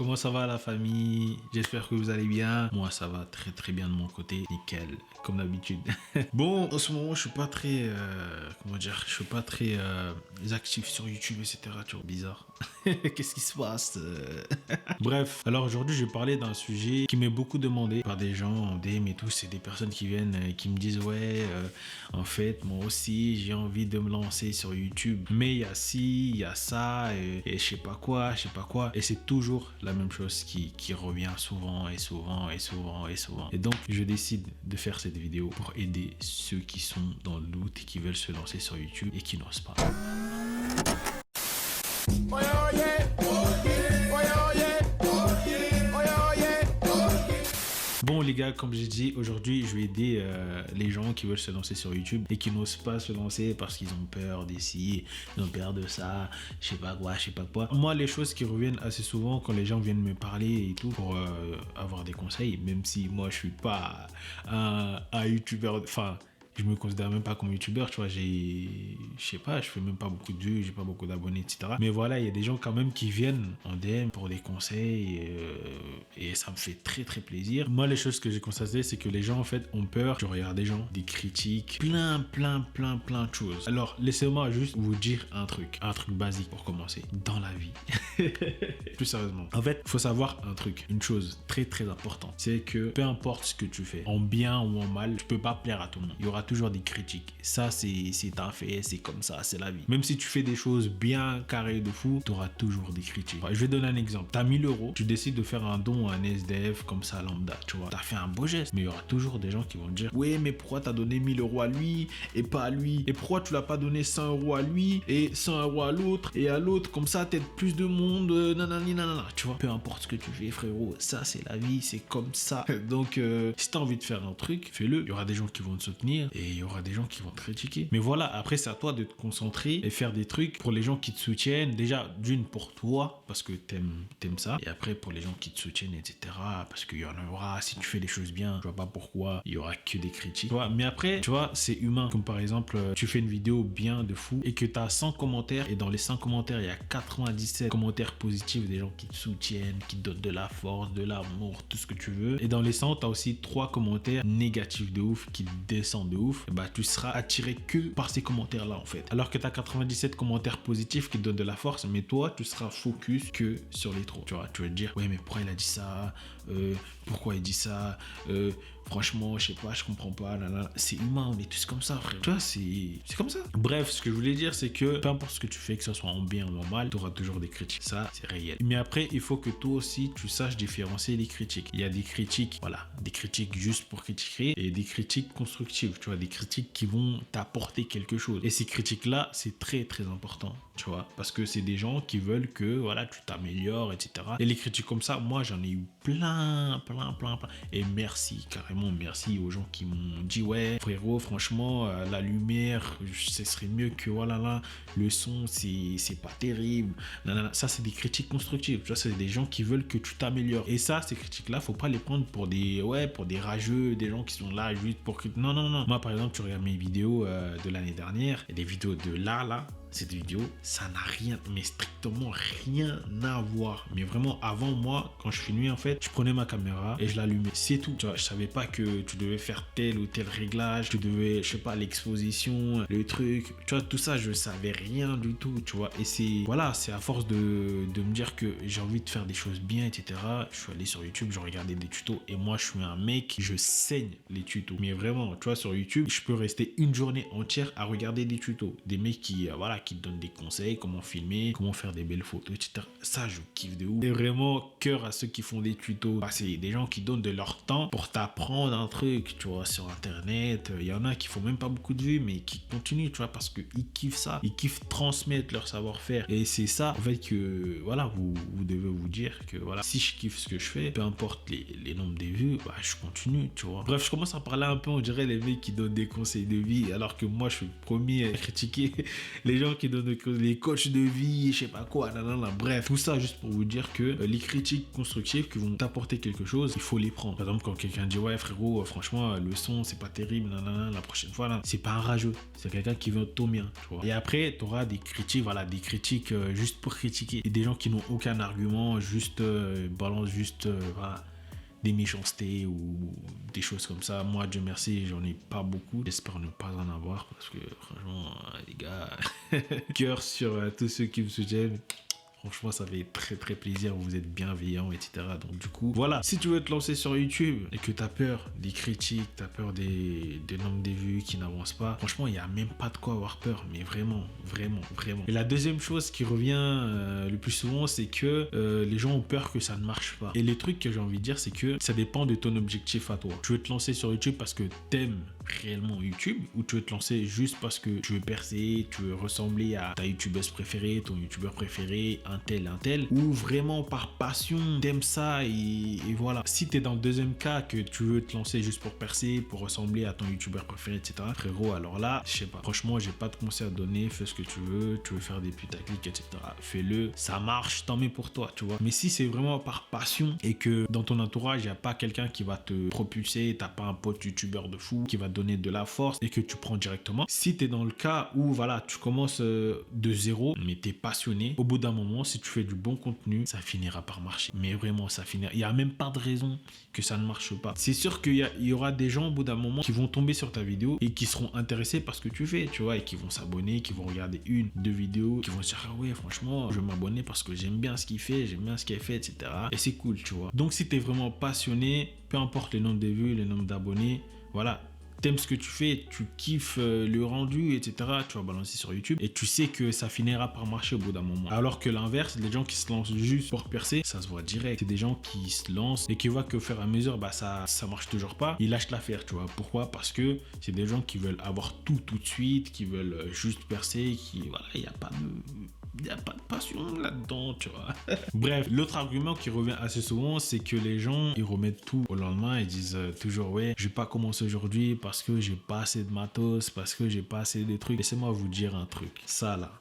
comment ça va la famille? J'espère que vous allez bien. Moi, ça va très très bien de mon côté. Nickel, comme d'habitude. Bon, en ce moment, je suis pas très... comment dire? Je suis pas très actif sur YouTube, etc. Tu vois, bizarre. Qu'est-ce qui se passe? Bref, alors aujourd'hui, je vais parler d'un sujet qui m'est beaucoup demandé par des gens en DM et tout. C'est des personnes qui viennent, qui me disent, ouais, en fait, moi aussi, j'ai envie de me lancer sur YouTube. Mais il y a ci, il y a ça, et je sais pas quoi, je sais pas quoi. Et c'est toujours la même chose qui revient souvent et souvent et souvent et souvent. Et donc, je décide de faire cette vidéo pour aider ceux qui sont dans le doute et qui veulent se lancer sur YouTube et qui n'osent pas. Bon les gars, comme j'ai dit, aujourd'hui je vais aider les gens qui veulent se lancer sur YouTube et qui n'osent pas se lancer parce qu'ils ont peur d'ici, ils ont peur de ça, je sais pas quoi, je sais pas quoi. Moi, les choses qui reviennent assez souvent quand les gens viennent me parler et tout pour avoir des conseils, même si moi je suis pas un YouTuber, enfin... Je me considère même pas comme youtubeur, tu vois, je sais pas, je fais même pas beaucoup de vues, j'ai pas beaucoup d'abonnés, etc. Mais voilà, il y a des gens quand même qui viennent en DM pour des conseils et ça me fait très très plaisir. Moi, les choses que j'ai constatées, c'est que les gens en fait ont peur du regard des gens, des critiques, plein de choses. Alors, laissez-moi juste vous dire un truc basique pour commencer, dans la vie. Plus sérieusement. En fait, il faut savoir un truc, une chose très très importante, c'est que peu importe ce que tu fais, en bien ou en mal, tu peux pas plaire à tout le monde. Il y aura toujours des critiques. Ça, c'est un fait, c'est comme ça, c'est la vie. Même si tu fais des choses bien carrées de fou, tu auras toujours des critiques. Je vais donner un exemple. Tu as 1000 euros, tu décides de faire un don à un SDF comme ça, lambda, tu vois. Tu as fait un beau geste, mais il y aura toujours des gens qui vont te dire, ouais, mais pourquoi tu as donné 1000 euros à lui et pas à lui? Et pourquoi tu l'as pas donné 100 euros à lui et 100 euros à l'autre et à l'autre? Comme ça, t'aides plus de monde, nanani, nanana. Tu vois, peu importe ce que tu fais, frérot, ça, c'est la vie, c'est comme ça. Donc, si tu as envie de faire un truc, fais-le. Il y aura des gens qui vont te soutenir et il y aura des gens qui vont te critiquer. Mais voilà, après, c'est à toi de te concentrer et faire des trucs pour les gens qui te soutiennent. Déjà, d'une pour toi, parce que t'aimes ça. Et après, pour les gens qui te soutiennent, etc. Parce qu'il y en aura, si tu fais les choses bien, je vois pas pourquoi il y aura que des critiques. Tu vois, mais après, tu vois, c'est humain. Comme par exemple, tu fais une vidéo bien de fou et que tu as 100 commentaires et dans les 100 commentaires, il y a 97 commentaires positifs, des gens qui te soutiennent, qui te donnent de la force, de l'amour, tout ce que tu veux. Et dans les 100, tu as aussi 3 commentaires négatifs de ouf qui descendent de ouf. Bah, tu seras attiré que par ces commentaires-là, en fait. Alors que tu as 97 commentaires positifs qui te donnent de la force, mais toi, tu seras focus que sur les trop. Tu vois, tu vas te dire, ouais, mais pourquoi il a dit ça? Pourquoi il dit ça? Franchement, je sais pas, je comprends pas. C'est humain, on est tous comme ça, frère. Tu vois, c'est comme ça. Bref, ce que je voulais dire, c'est que peu importe ce que tu fais, que ce soit en bien ou en mal, tu auras toujours des critiques. Ça, c'est réel. Mais après, il faut que toi aussi, tu saches différencier les critiques. Il y a des critiques, voilà, des critiques juste pour critiquer et des critiques constructives. Tu vois, des critiques qui vont t'apporter quelque chose. Et ces critiques-là, c'est très, très important. Tu vois, parce que c'est des gens qui veulent que, voilà, tu t'améliores, etc. Et les critiques comme ça, moi, j'en ai eu plein. Et merci, carrément, merci aux gens qui m'ont dit, ouais, frérot, franchement, la lumière, ce serait mieux que, voilà, là, le son, c'est pas terrible. Ça, c'est des critiques constructives. Tu vois, c'est des gens qui veulent que tu t'améliores. Et ça, ces critiques-là, faut pas les prendre pour des rageux, des gens qui sont là juste pour critiquer. Non. Moi, par exemple, tu regardes mes vidéos de l'année dernière et des vidéos de là, cette vidéo, ça n'a rien, mais strictement rien à voir. Mais vraiment, avant moi, quand je filmais, en fait, je prenais ma caméra et je l'allumais. C'est tout. Tu vois, je savais pas que tu devais faire tel ou tel réglage. Tu devais, je sais pas, l'exposition, le truc. Tu vois, tout ça, je savais rien du tout, tu vois. Et c'est à force de me dire que j'ai envie de faire des choses bien, etc. Je suis allé sur YouTube, je regardais des tutos et moi, je suis un mec, je saigne les tutos. Mais vraiment, tu vois, sur YouTube, je peux rester une journée entière à regarder des tutos. Des mecs qui te donnent des conseils, comment filmer, comment faire des belles photos, etc. Ça, je kiffe de ouf. Et vraiment, cœur à ceux qui font des tutos. Bah, c'est des gens qui donnent de leur temps pour t'apprendre un truc, tu vois, sur Internet. Il y en a qui font même pas beaucoup de vues, mais qui continuent, tu vois, parce qu'ils kiffent ça. Ils kiffent transmettre leur savoir-faire. Et c'est ça, en fait, que, voilà, vous devez vous dire que, voilà, si je kiffe ce que je fais, peu importe les nombres des vues, bah, je continue, tu vois. Bref, je commence à parler un peu, on dirait les mecs qui donnent des conseils de vie, alors que moi, je suis le premier à critiquer les gens gens qui donnent les coachs de vie, je sais pas quoi, nanana. Bref, tout ça juste pour vous dire que les critiques constructives qui vont t'apporter quelque chose, il faut les prendre. Par exemple, quand quelqu'un dit ouais frérot, franchement le son c'est pas terrible, nanana, la prochaine fois, là, c'est pas un rageux, c'est quelqu'un qui veut ton bien, tu vois. Et après, tu auras des critiques, voilà, des critiques juste pour critiquer. Et des gens qui n'ont aucun argument, juste balancent juste voilà, des méchancetés ou des choses comme ça. Moi, Dieu merci, j'en ai pas beaucoup. J'espère ne pas en avoir parce que franchement, les gars, cœur sur tous ceux qui me soutiennent. Franchement, ça fait très très plaisir, vous êtes bienveillants, etc. Donc du coup, voilà, si tu veux te lancer sur YouTube et que tu as peur des critiques, tu as peur des nombres des vues qui n'avancent pas, franchement, il n'y a même pas de quoi avoir peur, mais vraiment, vraiment, vraiment. Et la deuxième chose qui revient le plus souvent, c'est que les gens ont peur que ça ne marche pas. Et les trucs que j'ai envie de dire, c'est que ça dépend de ton objectif à toi. Tu veux te lancer sur YouTube parce que t'aimes réellement YouTube ou tu veux te lancer juste parce que tu veux percer, tu veux ressembler à ta youtubeuse préférée, ton youtubeur préféré, un tel, ou vraiment par passion, t'aimes ça et voilà. Si t'es dans le deuxième cas, que tu veux te lancer juste pour percer, pour ressembler à ton youtubeur préféré, etc. Frérot, alors là, je sais pas. Franchement, j'ai pas de conseil à donner, fais ce que tu veux faire des putaclics, etc. Fais-le, ça marche, tant mieux pour toi, tu vois. Mais si c'est vraiment par passion et que dans ton entourage, il n'y a pas quelqu'un qui va te propulser, t'as pas un pote youtubeur de fou qui va te donner de la force et que tu prends directement. Si t'es dans le cas où voilà, tu commences de zéro, mais t'es passionné, au bout d'un moment, si tu fais du bon contenu, ça finira par marcher. Mais vraiment, ça finira. Il n'y a même pas de raison que ça ne marche pas. C'est sûr qu'il y aura des gens au bout d'un moment qui vont tomber sur ta vidéo et qui seront intéressés par ce que tu fais, tu vois, et qui vont s'abonner, qui vont regarder une, deux vidéos, qui vont se dire ah ouais, franchement, je vais m'abonner parce que j'aime bien ce qu'il fait, j'aime bien ce qu'il fait, etc. Et c'est cool, tu vois. Donc si t'es vraiment passionné, peu importe le nombre de vues, le nombre d'abonnés, voilà, t'aimes ce que tu fais, tu kiffes le rendu, etc. Tu vas balancer sur YouTube et tu sais que ça finira par marcher au bout d'un moment. Alors que l'inverse, les gens qui se lancent juste pour percer, ça se voit direct. C'est des gens qui se lancent et qui voient qu'au fur et à mesure, bah ça marche toujours pas. Ils lâchent l'affaire, tu vois. Pourquoi? Parce que c'est des gens qui veulent avoir tout de suite, qui veulent juste percer, qui voilà, il n'y a pas de passion là-dedans, tu vois. Bref, l'autre argument qui revient assez souvent, c'est que les gens, ils remettent tout au lendemain. Ils disent toujours, ouais, je vais pas commencer aujourd'hui parce que j'ai pas assez de matos, parce que j'ai pas assez de trucs. Laissez-moi vous dire un truc. Ça, là,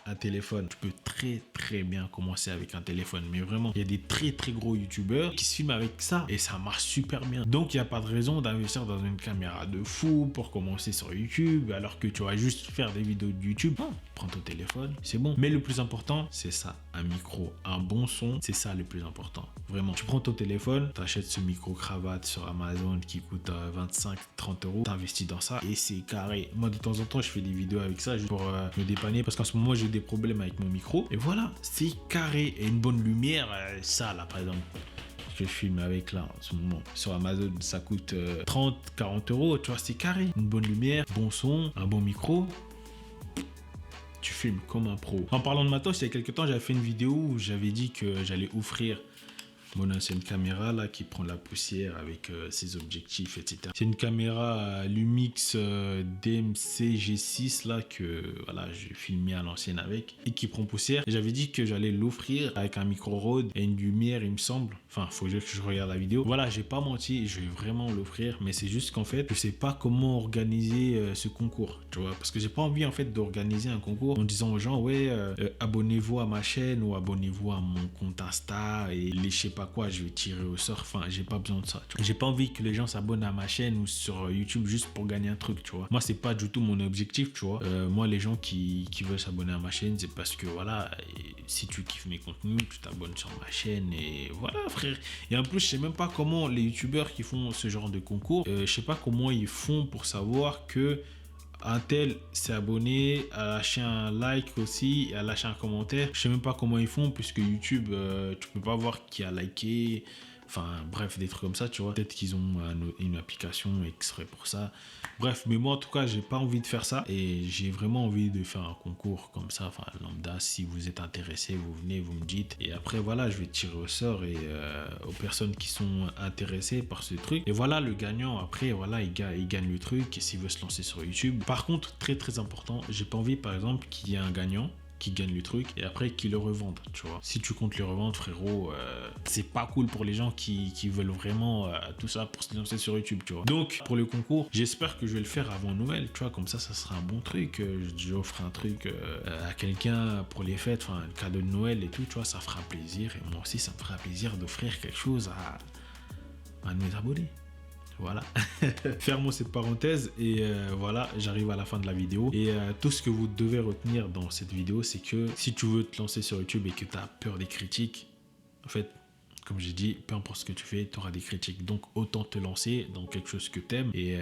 un téléphone, tu peux très très bien commencer avec un téléphone, mais vraiment il y a des très très gros youtubeurs qui se filment avec ça et ça marche super bien. Donc il n'y a pas de raison d'investir dans une caméra de fou pour commencer sur YouTube alors que tu vas juste faire des vidéos de YouTube. Non, prends ton téléphone, c'est bon. Mais le plus important, c'est ça, un micro, un bon son, c'est ça le plus important. Vraiment, tu prends ton téléphone, t'achètes ce micro cravate sur Amazon qui coûte 25-30 euros, t'investis dans ça et c'est carré. Moi de temps en temps je fais des vidéos avec ça juste pour me dépanner parce qu'en ce moment j'ai des problèmes avec mon micro et voilà, c'est carré. Et une bonne lumière, ça là par exemple que je filme avec là en ce moment sur Amazon, ça coûte 30-40 euros, tu vois, c'est carré. Une bonne lumière, bon son, un bon micro, tu filmes comme un pro. En parlant de matos, il y a quelques temps j'avais fait une vidéo où j'avais dit que j'allais offrir mon ancienne caméra là qui prend la poussière avec ses objectifs, etc. C'est une caméra Lumix DMC G6 là que voilà, j'ai filmé à l'ancienne avec et qui prend poussière. Et j'avais dit que j'allais l'offrir avec un micro Rode et une lumière, il me semble. Enfin, faut que je regarde la vidéo. Voilà, j'ai pas menti, je vais vraiment l'offrir, mais c'est juste qu'en fait, je sais pas comment organiser ce concours, tu vois, parce que j'ai pas envie en fait d'organiser un concours en disant aux gens ouais, abonnez-vous à ma chaîne ou abonnez-vous à mon compte Insta et les je sais pas quoi, je vais tirer au sort. Enfin, j'ai pas besoin de ça, tu vois. J'ai pas envie que les gens s'abonnent à ma chaîne ou sur YouTube juste pour gagner un truc, tu vois. Moi, c'est pas du tout mon objectif, tu vois. Moi, les gens qui veulent s'abonner à ma chaîne, c'est parce que voilà, si tu kiffes mes contenus, tu t'abonnes sur ma chaîne et voilà, frère. Et en plus, je sais même pas comment les youtubeurs qui font ce genre de concours, je sais pas comment ils font pour savoir que un tel s'est abonné, a lâché un like aussi, a lâché un commentaire. Je sais même pas comment ils font puisque YouTube, tu peux pas voir qui a liké. Enfin bref, des trucs comme ça, tu vois. Peut-être qu'ils ont une application exprès pour ça. Bref, mais moi en tout cas, j'ai pas envie de faire ça. Et j'ai vraiment envie de faire un concours comme ça, enfin lambda. Si vous êtes intéressé, vous venez, vous me dites. Et après voilà, je vais tirer au sort et aux personnes qui sont intéressées par ce truc. Et voilà, le gagnant, après voilà, il gagne le truc et s'il veut se lancer sur YouTube. Par contre, très très important, j'ai pas envie par exemple qu'il y ait un gagnant qui gagnent le truc et après qui le revendent, tu vois. Si tu comptes le revendre, frérot, c'est pas cool pour les gens qui veulent vraiment tout ça pour se lancer sur YouTube, tu vois. Donc, pour le concours, j'espère que je vais le faire avant Noël, tu vois, comme ça sera un bon truc. J'offre un truc à quelqu'un pour les fêtes, enfin, un cadeau de Noël et tout, tu vois, ça fera plaisir. Et moi aussi, ça me fera plaisir d'offrir quelque chose à mes abonnés. Voilà. Fermons cette parenthèse et voilà, j'arrive à la fin de la vidéo. Et tout ce que vous devez retenir dans cette vidéo, c'est que si tu veux te lancer sur YouTube et que tu as peur des critiques, en fait, comme j'ai dit, peu importe ce que tu fais, tu auras des critiques. Donc, autant te lancer dans quelque chose que tu aimes et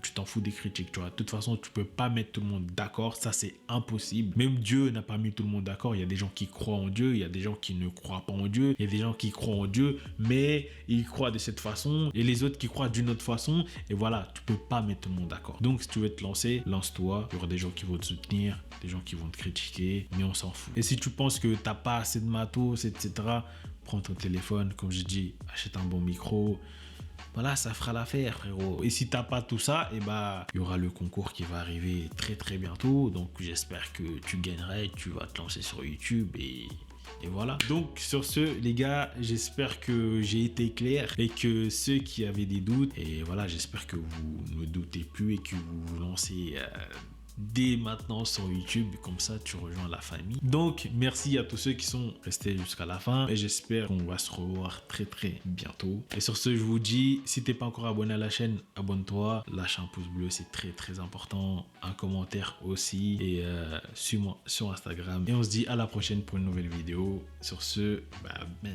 tu t'en fous des critiques. Tu vois. De toute façon, tu peux pas mettre tout le monde d'accord. Ça, c'est impossible. Même Dieu n'a pas mis tout le monde d'accord. Il y a des gens qui croient en Dieu. Il y a des gens qui ne croient pas en Dieu. Il y a des gens qui croient en Dieu, mais ils croient de cette façon et les autres qui croient d'une autre façon. Et voilà, tu peux pas mettre tout le monde d'accord. Donc, si tu veux te lancer, lance-toi. Il y aura des gens qui vont te soutenir, des gens qui vont te critiquer, mais on s'en fout. Et si tu penses que t'as pas assez de matos, etc., prends ton téléphone, comme je dis, achète un bon micro. Voilà, ça fera l'affaire, frérot. Et si t'as pas tout ça, et bah, il y aura le concours qui va arriver très très bientôt. Donc j'espère que tu gagneras et que tu vas te lancer sur YouTube et voilà. Donc sur ce, les gars, j'espère que j'ai été clair et que ceux qui avaient des doutes, et voilà, j'espère que vous ne doutez plus et que vous vous lancez dès maintenant sur YouTube, comme ça tu rejoins la famille. Donc merci à tous ceux qui sont restés jusqu'à la fin et j'espère qu'on va se revoir très très bientôt. Et sur ce, je vous dis, si t'es pas encore abonné à la chaîne, abonne-toi, lâche un pouce bleu, c'est très très important, un commentaire aussi et suis-moi sur Instagram et on se dit à la prochaine pour une nouvelle vidéo. Sur ce, bye bye.